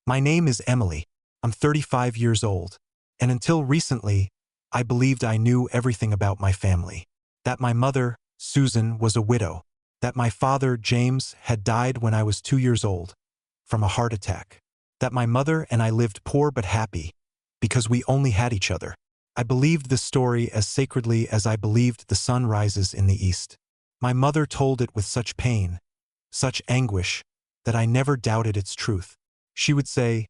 My name is Emily. I'm 35 years old. And until recently, I believed I knew everything about my family. That my mother, Susan, was a widow. That my father, James, had died when I was 2 years old, from a heart attack. That my mother and I lived poor but happy, because we only had each other. I believed this story as sacredly as I believed the sun rises in the east. My mother told it with such pain, such anguish, that I never doubted its truth. She would say,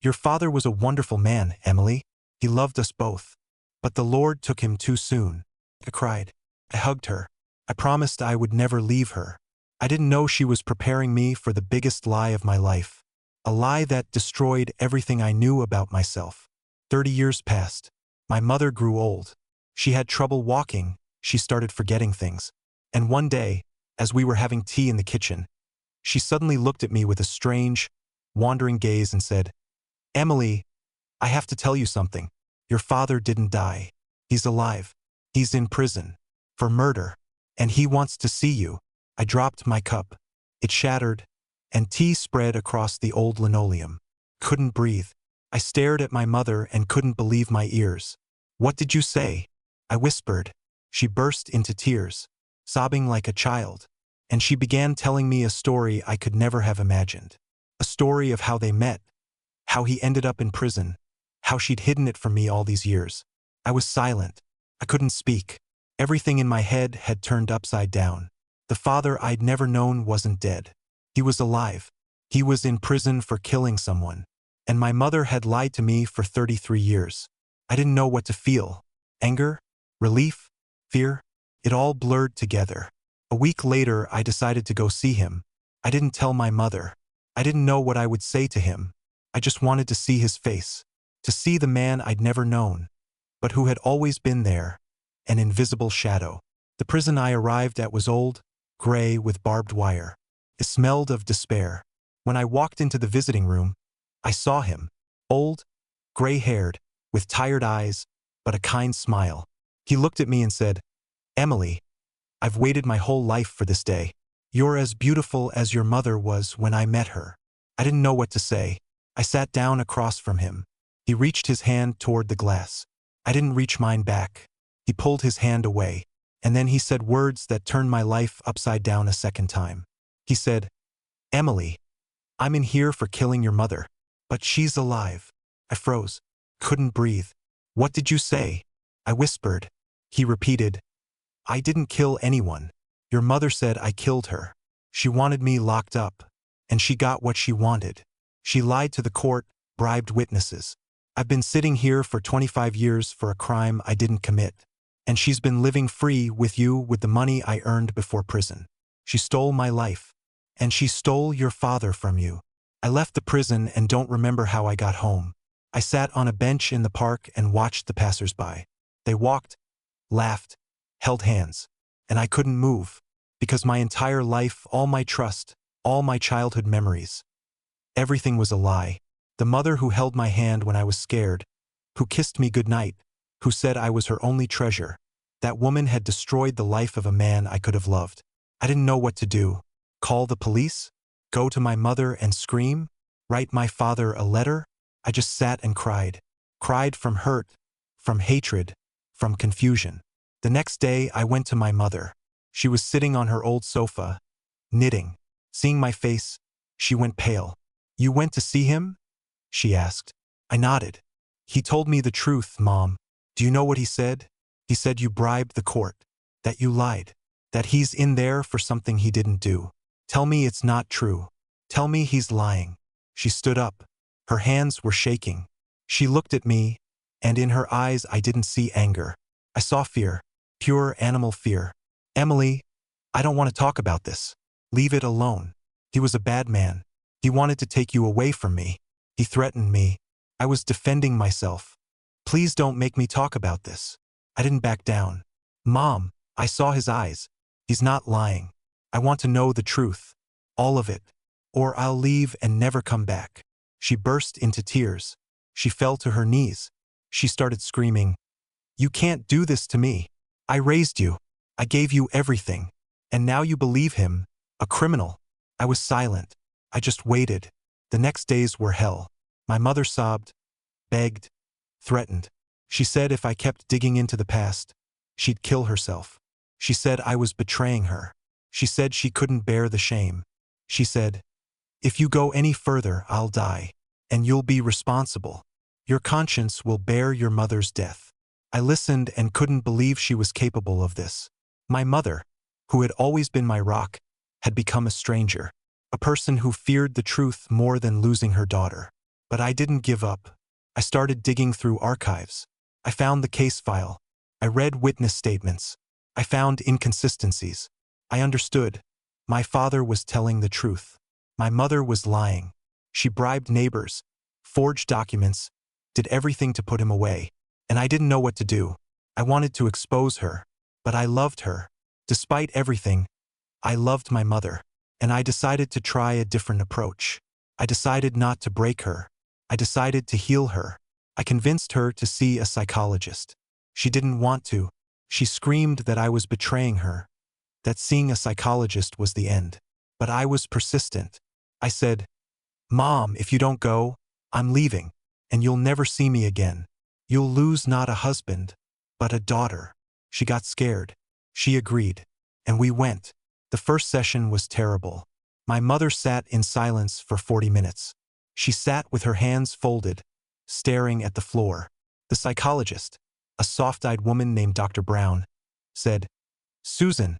"Your father was a wonderful man, Emily. He loved us both. But the Lord took him too soon." I cried. I hugged her. I promised I would never leave her. I didn't know she was preparing me for the biggest lie of my life. A lie that destroyed everything I knew about myself. 30 years passed. My mother grew old. She had trouble walking. She started forgetting things. And one day, as we were having tea in the kitchen, she suddenly looked at me with a strange, wandering gaze and said, "Emily, I have to tell you something. Your father didn't die. He's alive. He's in prison. For murder. And he wants to see you." I dropped my cup. It shattered, and tea spread across the old linoleum. Couldn't breathe. I stared at my mother and couldn't believe my ears. "What did you say?" I whispered. She burst into tears, sobbing like a child. And she began telling me a story I could never have imagined. A story of how they met, how he ended up in prison, how she'd hidden it from me all these years. I was silent. I couldn't speak. Everything in my head had turned upside down. The father I'd never known wasn't dead. He was alive. He was in prison for killing someone. And my mother had lied to me for 33 years. I didn't know what to feel. Anger? Relief? Fear? It all blurred together. A week later, I decided to go see him. I didn't tell my mother. I didn't know what I would say to him. I just wanted to see his face. To see the man I'd never known, but who had always been there, an invisible shadow. The prison I arrived at was old, gray with barbed wire. It smelled of despair. When I walked into the visiting room, I saw him, old, gray-haired, with tired eyes, but a kind smile. He looked at me and said, "Emily, I've waited my whole life for this day. You're as beautiful as your mother was when I met her." I didn't know what to say. I sat down across from him. He reached his hand toward the glass. I didn't reach mine back. He pulled his hand away, and then he said words that turned my life upside down a second time. He said, "Emily, I'm in here for killing your mother, but she's alive." I froze, couldn't breathe. "What did you say?" I whispered. He repeated, "I didn't kill anyone. Your mother said I killed her. She wanted me locked up, and she got what she wanted. She lied to the court, bribed witnesses. I've been sitting here for 25 years for a crime I didn't commit. And she's been living free with you with the money I earned before prison. She stole my life. And she stole your father from you." I left the prison and don't remember how I got home. I sat on a bench in the park and watched the passers-by. They walked, laughed, held hands. And I couldn't move, because my entire life, all my trust, all my childhood memories, everything was a lie. The mother who held my hand when I was scared, who kissed me goodnight, who said I was her only treasure, that woman had destroyed the life of a man I could have loved. I didn't know what to do. Call the police? Go to my mother and scream? Write my father a letter? I just sat and cried. Cried from hurt, from hatred, from confusion. The next day I went to my mother. She was sitting on her old sofa, knitting. Seeing my face, she went pale. "You went to see him?" she asked. I nodded. "He told me the truth, Mom. Do you know what he said? He said you bribed the court, that you lied, that he's in there for something he didn't do. Tell me it's not true. Tell me he's lying." She stood up. Her hands were shaking. She looked at me, and in her eyes I didn't see anger. I saw fear, pure animal fear. "Emily, I don't want to talk about this. Leave it alone. He was a bad man. He wanted to take you away from me. He threatened me. I was defending myself. Please don't make me talk about this." I didn't back down. "Mom," I saw his eyes. "He's not lying. I want to know the truth. All of it. Or I'll leave and never come back." She burst into tears. She fell to her knees. She started screaming, "You can't do this to me. I raised you. I gave you everything. And now you believe him, a criminal." I was silent. I just waited. The next days were hell. My mother sobbed, begged, threatened. She said if I kept digging into the past, she'd kill herself. She said I was betraying her. She said she couldn't bear the shame. She said, if you go any further, I'll die. And you'll be responsible. Your conscience will bear your mother's death. I listened and couldn't believe she was capable of this. My mother, who had always been my rock, had become a stranger. A person who feared the truth more than losing her daughter. But I didn't give up. I started digging through archives. I found the case file. I read witness statements. I found inconsistencies. I understood. My father was telling the truth. My mother was lying. She bribed neighbors, forged documents, did everything to put him away. And I didn't know what to do. I wanted to expose her. But I loved her. Despite everything, I loved my mother. And I decided to try a different approach. I decided not to break her. I decided to heal her. I convinced her to see a psychologist. She didn't want to. She screamed that I was betraying her, that seeing a psychologist was the end. But I was persistent. I said, Mom, if you don't go, I'm leaving, and you'll never see me again. You'll lose not a husband, but a daughter. She got scared. She agreed. And we went. The first session was terrible. My mother sat in silence for 40 minutes. She sat with her hands folded, staring at the floor. The psychologist, a soft-eyed woman named Dr. Brown, said, Susan,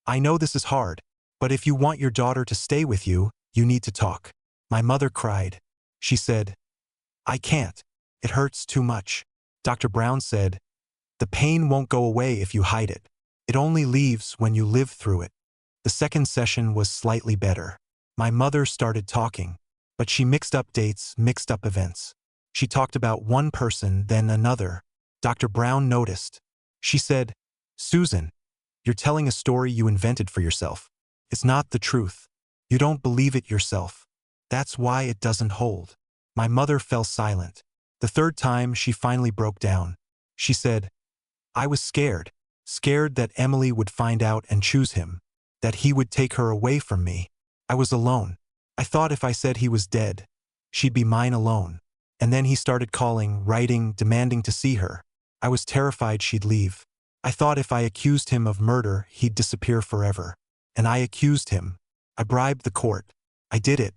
I know this is hard, but if you want your daughter to stay with you, you need to talk. My mother cried. She said, I can't. It hurts too much. Dr. Brown said, the pain won't go away if you hide it. It only leaves when you live through it. The second session was slightly better. My mother started talking, but she mixed up dates, mixed up events. She talked about one person, then another. Dr. Brown noticed. She said, Susan, you're telling a story you invented for yourself. It's not the truth. You don't believe it yourself. That's why it doesn't hold. My mother fell silent. The third time, she finally broke down. She said, I was scared. Scared that Emily would find out and choose him. That he would take her away from me. I was alone. I thought if I said he was dead, she'd be mine alone. And then he started calling, writing, demanding to see her. I was terrified she'd leave. I thought if I accused him of murder, he'd disappear forever. And I accused him. I bribed the court. I did it.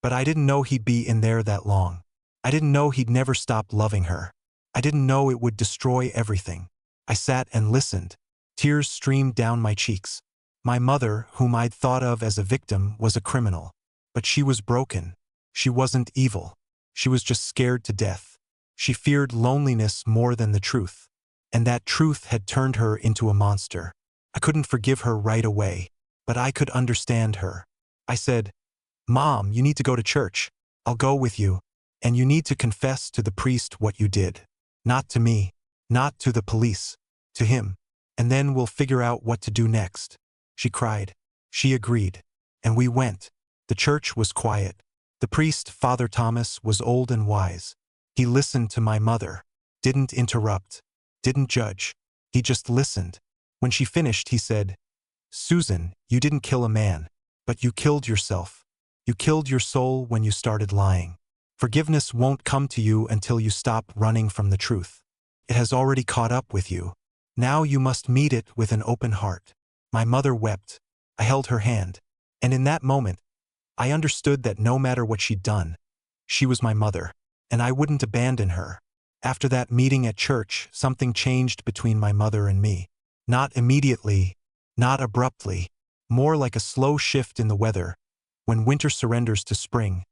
But I didn't know he'd be in there that long. I didn't know he'd never stop loving her. I didn't know it would destroy everything. I sat and listened. Tears streamed down my cheeks. My mother, whom I'd thought of as a victim, was a criminal. But she was broken. She wasn't evil. She was just scared to death. She feared loneliness more than the truth. And that truth had turned her into a monster. I couldn't forgive her right away. But I could understand her. I said, Mom, you need to go to church. I'll go with you. And you need to confess to the priest what you did. Not to me. Not to the police. To him. And then we'll figure out what to do next. She cried. She agreed. And we went. The church was quiet. The priest, Father Thomas, was old and wise. He listened to my mother. Didn't interrupt. Didn't judge. He just listened. When she finished, he said, Susan, you didn't kill a man. But you killed yourself. You killed your soul when you started lying. Forgiveness won't come to you until you stop running from the truth. It has already caught up with you. Now you must meet it with an open heart. My mother wept. I held her hand. And in that moment, I understood that no matter what she'd done, she was my mother, and I wouldn't abandon her. After that meeting at church, something changed between my mother and me. Not immediately, not abruptly, more like a slow shift in the weather, when winter surrenders to spring.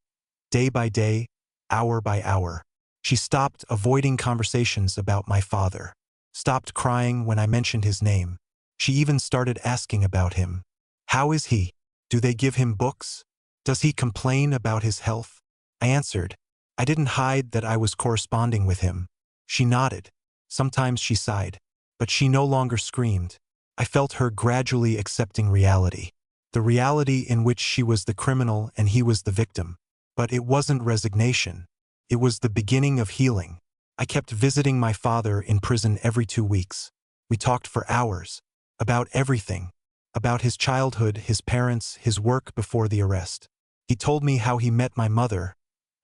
Day by day, hour by hour, she stopped avoiding conversations about my father, stopped crying when I mentioned his name. She even started asking about him. How is he? Do they give him books? Does he complain about his health? I answered. I didn't hide that I was corresponding with him. She nodded. Sometimes she sighed. But she no longer screamed. I felt her gradually accepting reality. The reality in which she was the criminal and he was the victim. But it wasn't resignation. It was the beginning of healing. I kept visiting my father in prison every 2 weeks. We talked for hours. About everything. About his childhood, his parents, his work before the arrest. He told me how he met my mother,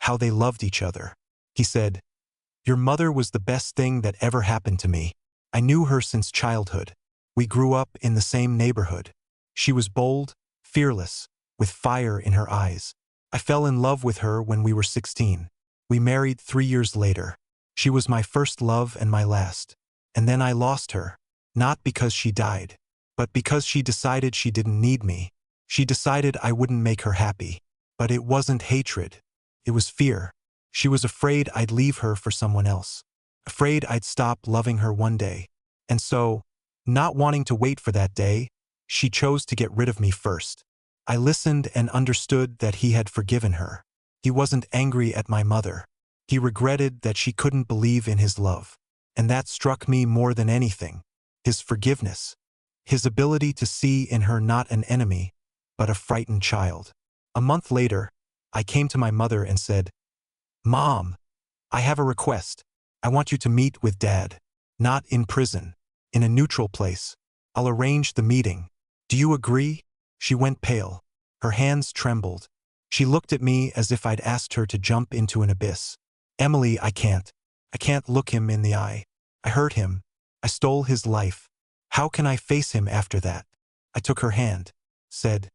how they loved each other. He said, "Your mother was the best thing that ever happened to me. I knew her since childhood. We grew up in the same neighborhood. She was bold, fearless, with fire in her eyes. I fell in love with her when we were 16. We married 3 years later. She was my first love and my last. And then I lost her. Not because she died, but because she decided she didn't need me. She decided I wouldn't make her happy. But it wasn't hatred. It was fear. She was afraid I'd leave her for someone else. Afraid I'd stop loving her one day. And so, not wanting to wait for that day, she chose to get rid of me first. I listened and understood that he had forgiven her. He wasn't angry at my mother. He regretted that she couldn't believe in his love. And that struck me more than anything. His forgiveness. His ability to see in her not an enemy, but a frightened child. A month later, I came to my mother and said, "Mom, I have a request. I want you to meet with Dad. Not in prison. In a neutral place. I'll arrange the meeting. Do you agree?" She went pale. Her hands trembled. She looked at me as if I'd asked her to jump into an abyss. "Emily, I can't. I can't look him in the eye. I hurt him. I stole his life. How can I face him after that?" I took her hand. Said,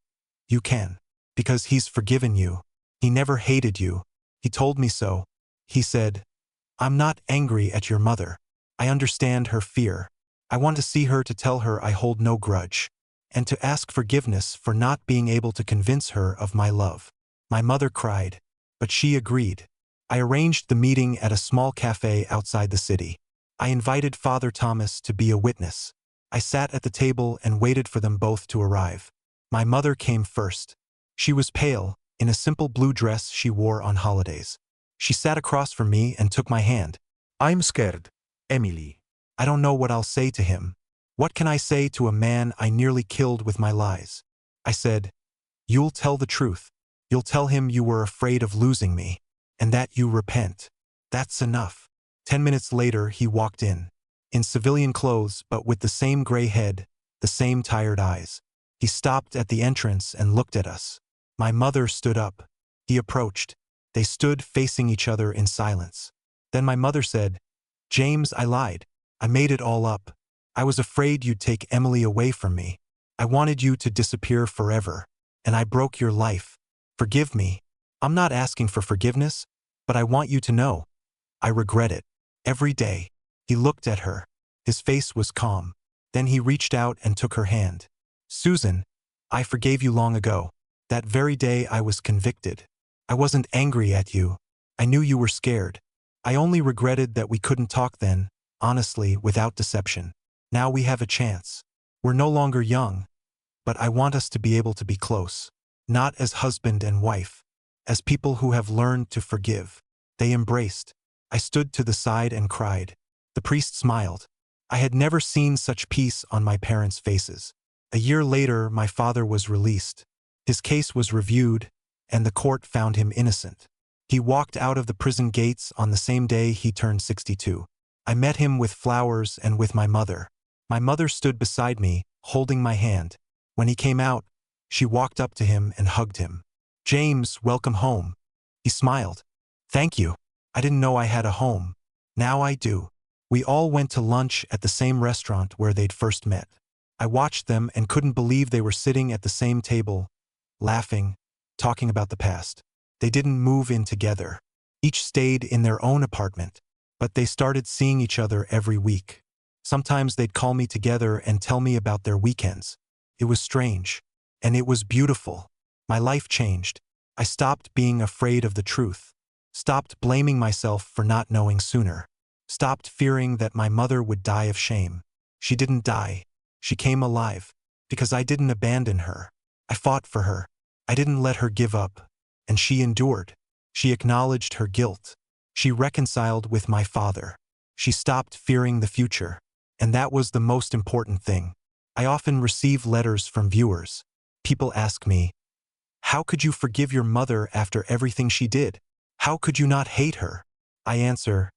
"You can. Because he's forgiven you. He never hated you. He told me so." He said, "I'm not angry at your mother. I understand her fear. I want to see her to tell her I hold no grudge. And to ask forgiveness for not being able to convince her of my love." My mother cried, but she agreed. I arranged the meeting at a small cafe outside the city. I invited Father Thomas to be a witness. I sat at the table and waited for them both to arrive. My mother came first. She was pale, in a simple blue dress she wore on holidays. She sat across from me and took my hand. I'm scared, Emily. I don't know what I'll say to him. What can I say to a man I nearly killed with my lies? I said, "You'll tell the truth. You'll tell him you were afraid of losing me, and that you repent. That's enough." 10 minutes later, he walked in civilian clothes but with the same gray head, the same tired eyes. He stopped at the entrance and looked at us. My mother stood up. He approached. They stood facing each other in silence. Then my mother said, "James, I lied. I made it all up. I was afraid you'd take Emily away from me. I wanted you to disappear forever. And I broke your life. Forgive me. I'm not asking for forgiveness, but I want you to know. I regret it. Every day." He looked at her. His face was calm. Then he reached out and took her hand. "Susan, I forgave you long ago. That very day I was convicted. I wasn't angry at you. I knew you were scared. I only regretted that we couldn't talk then, honestly, without deception. Now we have a chance. We're no longer young, but I want us to be able to be close. Not as husband and wife. As people who have learned to forgive." They embraced. I stood to the side and cried. The priest smiled. I had never seen such peace on my parents' faces. A year later, my father was released. His case was reviewed, and the court found him innocent. He walked out of the prison gates on the same day he turned 62. I met him with flowers and with my mother. My mother stood beside me, holding my hand. When he came out, she walked up to him and hugged him. "James, welcome home." He smiled. "Thank you. I didn't know I had a home. Now I do." We all went to lunch at the same restaurant where they'd first met. I watched them and couldn't believe they were sitting at the same table, laughing, talking about the past. They didn't move in together. Each stayed in their own apartment, but they started seeing each other every week. Sometimes they'd call me together and tell me about their weekends. It was strange, and it was beautiful. My life changed. I stopped being afraid of the truth. Stopped blaming myself for not knowing sooner. Stopped fearing that my mother would die of shame. She didn't die. She came alive. Because I didn't abandon her. I fought for her. I didn't let her give up. And she endured. She acknowledged her guilt. She reconciled with my father. She stopped fearing the future. And that was the most important thing. I often receive letters from viewers. People ask me, "How could you forgive your mother after everything she did? How could you not hate her?" I answer,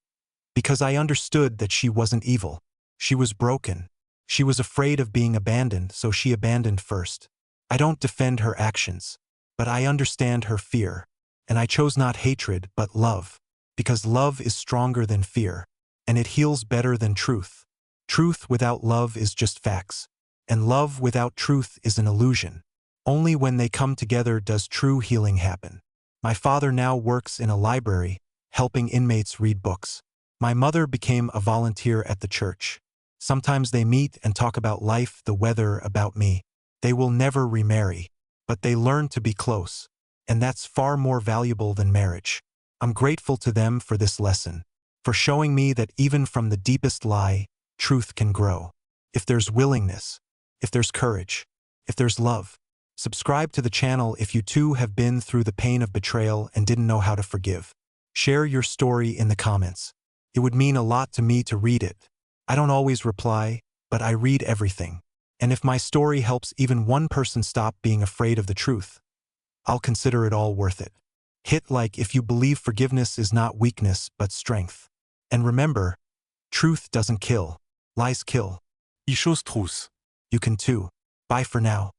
because I understood that she wasn't evil. She was broken. She was afraid of being abandoned, so she abandoned first. I don't defend her actions, but I understand her fear. And I chose not hatred, but love. Because love is stronger than fear. And it heals better than truth. Truth without love is just facts. And love without truth is an illusion. Only when they come together does true healing happen. My father now works in a library, helping inmates read books. My mother became a volunteer at the church. Sometimes they meet and talk about life, the weather, about me. They will never remarry, but they learn to be close. And that's far more valuable than marriage. I'm grateful to them for this lesson, for showing me that even from the deepest lie, truth can grow. If there's willingness, if there's courage, if there's love. Subscribe to the channel if you too have been through the pain of betrayal and didn't know how to forgive. Share your story in the comments. It would mean a lot to me to read it. I don't always reply, but I read everything. And if my story helps even one person stop being afraid of the truth, I'll consider it all worth it. Hit like if you believe forgiveness is not weakness but strength. And remember, truth doesn't kill, lies kill. Ich trousse. You can too. Bye for now.